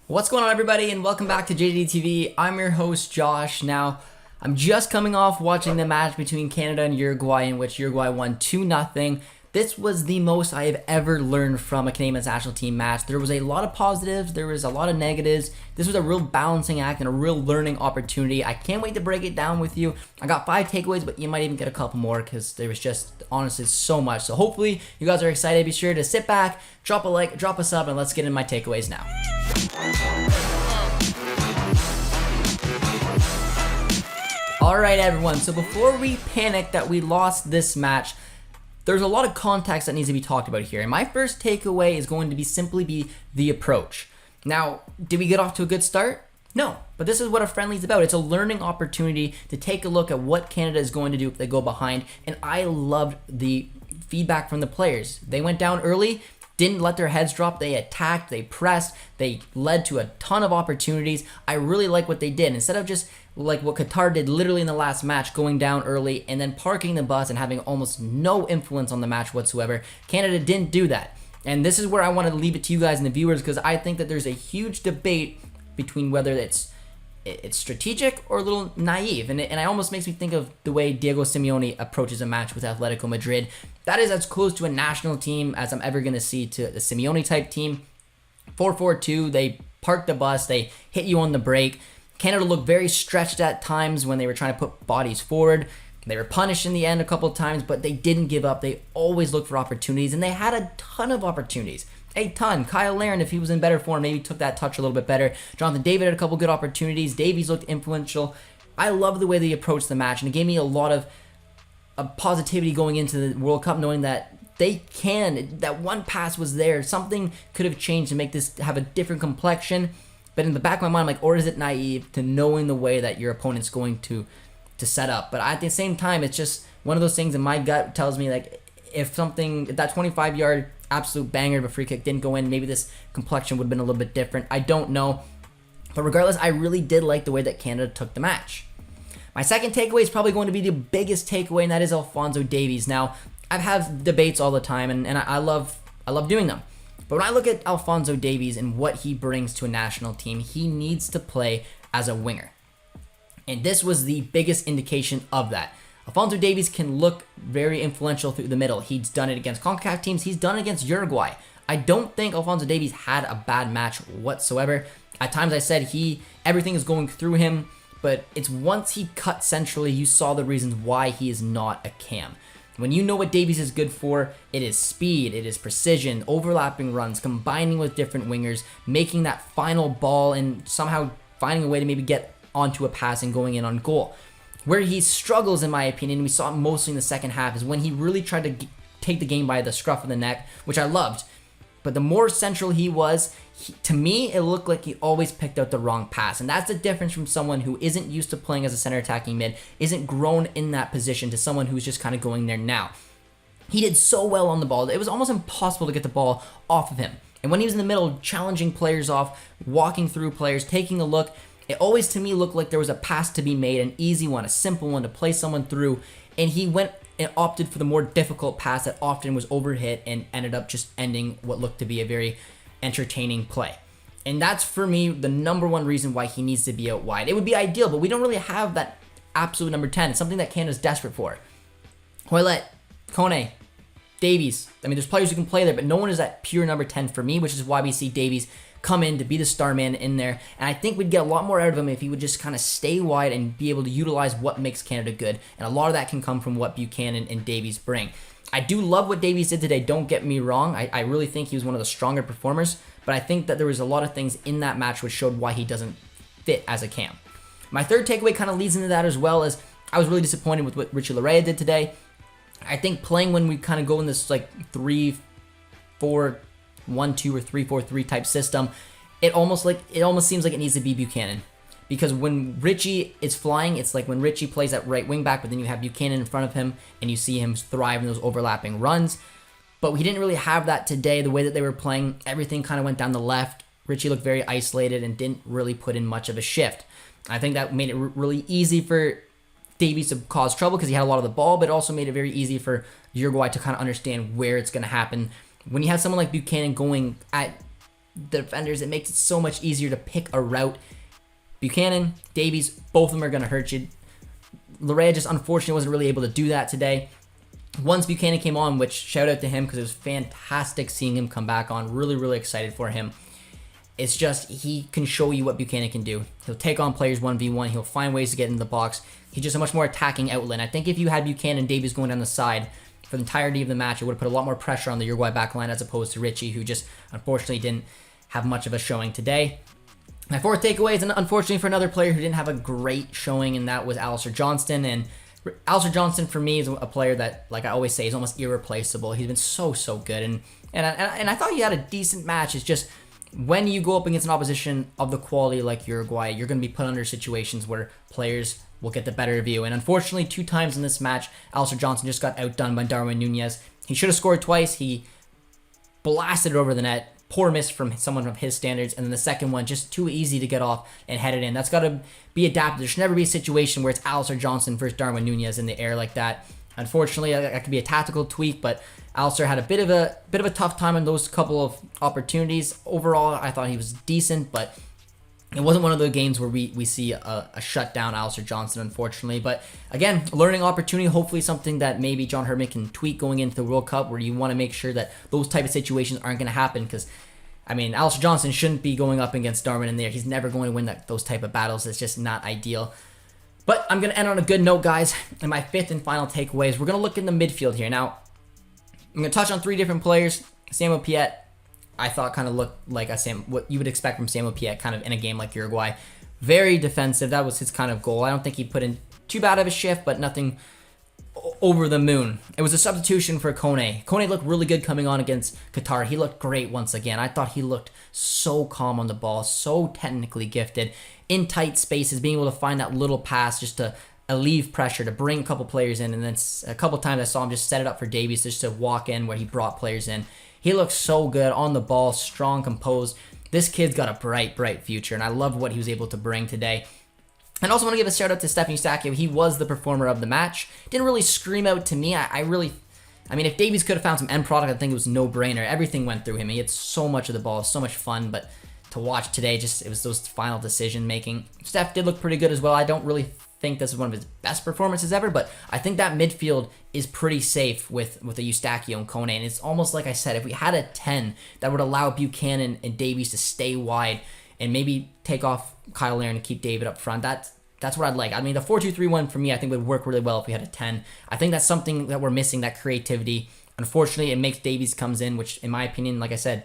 What's going on, everybody, and welcome back to JDTV. I'm your host, Josh. Now, I'm just coming off watching the match between Canada and Uruguay, in which Uruguay won 2-0. This was the most I have ever learned from a Canadian national team match. There was a lot of positives, there was a lot of negatives. This was a real balancing act and a real learning opportunity. I can't wait to break it down with you. I got 5 takeaways, but you might even get a couple more because there was just, honestly, so much. So hopefully you guys are excited. Be sure to sit back, drop a like, drop a sub, and let's get into my takeaways now. Alright, everyone, so before we panic that we lost this match, there's a lot of context that needs to be talked about here. And my first takeaway is going to be simply the approach. Now, did we get off to a good start? No, but this is what a friendly is about. It's a learning opportunity to take a look at what Canada is going to do if they go behind. And I loved the feedback from the players. They went down early, didn't let their heads drop. They attacked, they pressed, they led to a ton of opportunities. I really like what they did. Instead of just like what Qatar did literally in the last match, going down early and then parking the bus and having almost no influence on the match whatsoever, Canada didn't do that. And this is where I want to leave it to you guys and the viewers, because I think that there's a huge debate between whether it's strategic or a little naive. And it almost makes me think of the way Diego Simeone approaches a match with Atletico Madrid. That is as close to a national team as I'm ever going to see to the Simeone type team. 4-4-2, they park the bus, they hit you on the break. Canada looked very stretched at times when they were trying to put bodies forward. They were punished in the end a couple of times, but they didn't give up. They always looked for opportunities, and they had a ton of opportunities. A ton. Kyle Larin, if he was in better form, maybe took that touch a little bit better. Jonathan David had a couple good opportunities. Davies looked influential. I love the way they approached the match, and it gave me a lot of positivity going into the World Cup, knowing that they can. That one pass was there. Something could have changed to make this have a different complexion. But in the back of my mind, I'm like, or is it naive to knowing the way that your opponent's going to set up? But at the same time, it's just one of those things in my gut tells me, like, if that 25-yard absolute banger of a free kick didn't go in, maybe this complexion would have been a little bit different. I don't know. But regardless, I really did like the way that Canada took the match. My second takeaway is probably going to be the biggest takeaway, and that is Alphonso Davies. Now, I've had debates all the time, and I love doing them. But when I look at Alphonso Davies and what he brings to a national team, he needs to play as a winger. And this was the biggest indication of that. Alphonso Davies can look very influential through the middle. He's done it against CONCACAF teams. He's done it against Uruguay. I don't think Alphonso Davies had a bad match whatsoever. At times I said everything is going through him, but it's once he cut centrally, you saw the reasons why he is not a cam. When you know what Davies is good for, it is speed, it is precision, overlapping runs, combining with different wingers, making that final ball and somehow finding a way to maybe get onto a pass and going in on goal. Where he struggles, in my opinion, we saw it mostly in the second half, is when he really tried to take the game by the scruff of the neck, which I loved. But the more central he was, to me, it looked like he always picked out the wrong pass. And that's the difference from someone who isn't used to playing as a center attacking mid, isn't grown in that position, to someone who's just kind of going there now. He did so well on the ball. It was almost impossible to get the ball off of him. And when he was in the middle, challenging players off, walking through players, taking a look, it always to me looked like there was a pass to be made, an easy one, a simple one to play someone through. And he went and opted for the more difficult pass that often was overhit and ended up just ending what looked to be a very entertaining play. And that's, for me, the number one reason why he needs to be out wide. It would be ideal, but we don't really have that absolute number 10. It's something that Canada's desperate for. Hoylett, Kone, Davies. I mean, there's players who can play there, but no one is that pure number 10 for me, which is why we see Davies come in to be the star man in there. And I think we'd get a lot more out of him if he would just kind of stay wide and be able to utilize what makes Canada good. And a lot of that can come from what Buchanan and Davies bring. I do love what Davies did today, don't get me wrong. I really think he was one of the stronger performers, but I think that there was a lot of things in that match which showed why he doesn't fit as a cam. My third takeaway kind of leads into that as well, as I was really disappointed with what Richie Laryea did today. I think playing when we kind of go in this like 3-4-1-2 or 3-4-3 type system, it almost seems like it needs to be Buchanan. Because when Richie is flying, it's like when Richie plays at right wing back, but then you have Buchanan in front of him and you see him thrive in those overlapping runs. But we didn't really have that today. The way that they were playing, everything kind of went down the left. Richie looked very isolated and didn't really put in much of a shift. I think that made it really easy for Davies to cause trouble because he had a lot of the ball, but it also made it very easy for Uruguay to kind of understand where it's going to happen. When you have someone like Buchanan going at defenders. It makes it so much easier to pick a route. Buchanan, Davies, both of them are going to hurt you. Larea just unfortunately wasn't really able to do that today. Once Buchanan came on, which shout out to him because it was fantastic seeing him come back on. Really, really excited for him. It's just he can show you what Buchanan can do. He'll take on players 1v1. He'll find ways to get into the box. He's just a much more attacking outlet. I think if you had Buchanan and Davies going down the side for the entirety of the match, it would have put a lot more pressure on the Uruguay backline as opposed to Richie, who just unfortunately didn't have much of a showing today. My fourth takeaway is unfortunately for another player who didn't have a great showing, and that was Alistair Johnston. And Alistair Johnston for me is a player that, like I always say, is almost irreplaceable. He's been so good, and I thought he had a decent match. It's just when you go up against an opposition of the quality like Uruguay, you're going to be put under situations where players will get the better of you. And unfortunately, 2 times in this match, Alistair Johnston just got outdone by Darwin Nunez. He should have scored twice. He blasted it over the net. Poor miss from someone of his standards. And then the second one, just too easy to get off and head it in. That's got to be adapted. There should never be a situation where it's Alistair Johnston versus Darwin Nunez in the air like that. Unfortunately, that could be a tactical tweak, but Alistair had a bit of a tough time in those couple of opportunities. Overall, I thought he was decent, but it wasn't one of the games where we see a shutdown Alistair Johnston, unfortunately. But again, learning opportunity, hopefully something that maybe John Herdman can tweak going into the World Cup, where you want to make sure that those type of situations aren't going to happen. Because, I mean, Alistair Johnston shouldn't be going up against Darwin in there. He's never going to win those type of battles. It's just not ideal. But I'm going to end on a good note, guys. And my fifth and final takeaway is we're going to look in the midfield here. Now, I'm going to touch on 3 different players. Samuel Piette, I thought kind of looked like what you would expect from Samuel Piette kind of in a game like Uruguay. Very defensive. That was his kind of goal. I don't think he put in too bad of a shift, but nothing over the moon. It was a substitution for Kone. Kone looked really good coming on against Qatar. He looked great once again. I thought he looked so calm on the ball, so technically gifted, in tight spaces, being able to find that little pass just to alleviate pressure, to bring a couple players in. And then a couple times I saw him just set it up for Davies just to walk in where he brought players in. He looks so good on the ball, strong, composed. This kid's got a bright future, and I love what he was able to bring today. And also want to give a shout out to Stephen Eustachio. He was the performer of the match. Didn't really scream out to me. I mean, if Davies could have found some end product, I think it was no-brainer. Everything went through him. He had so much of the ball, so much fun, but to watch today, it was those final decision-making. Steph did look pretty good as well. I don't really think this is one of his best performances ever, but I think that midfield is pretty safe with the Eustachio and Kone. And it's almost like I said, if we had a 10 that would allow Buchanan and Davies to stay wide and maybe take off Kyle Larin and keep David up front, that's what I'd like. I mean, the 4-2-3-1 for me, I think would work really well if we had a 10. I think that's something that we're missing, that creativity. Unfortunately, it makes Davies comes in, which in my opinion, like I said,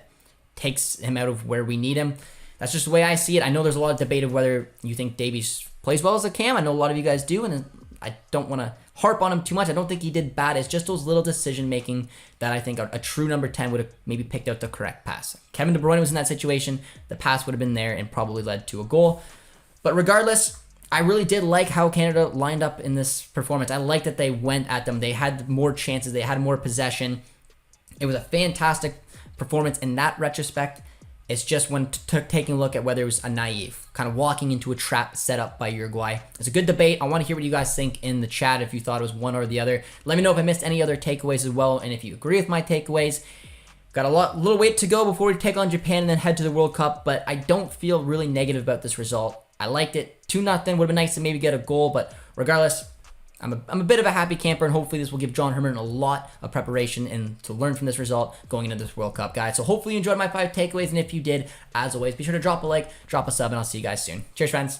takes him out of where we need him. That's just the way I see it. I know there's a lot of debate of whether you think Davies plays well as a cam. I know a lot of you guys do, and I don't want to harp on him too much. I don't think he did bad. It's just those little decision-making that I think a true number 10 would have maybe picked out the correct pass. Kevin De Bruyne was in that situation. The pass would have been there and probably led to a goal. But regardless, I really did like how Canada lined up in this performance. I like that they went at them. They had more chances. They had more possession. It was a fantastic performance in that retrospect. It's just when taking a look at whether it was a naive, kind of walking into a trap set up by Uruguay. It's a good debate. I want to hear what you guys think in the chat if you thought it was one or the other. Let me know if I missed any other takeaways as well, and if you agree with my takeaways. Got a little wait to go before we take on Japan and then head to the World Cup, but I don't feel really negative about this result. I liked it. 2-0 would have been nice to maybe get a goal, but regardless, I'm a bit of a happy camper, and hopefully this will give John Herdman a lot of preparation and to learn from this result going into this World Cup, guys. So hopefully you enjoyed my 5 takeaways, and if you did, as always, be sure to drop a like, drop a sub, and I'll see you guys soon. Cheers, friends.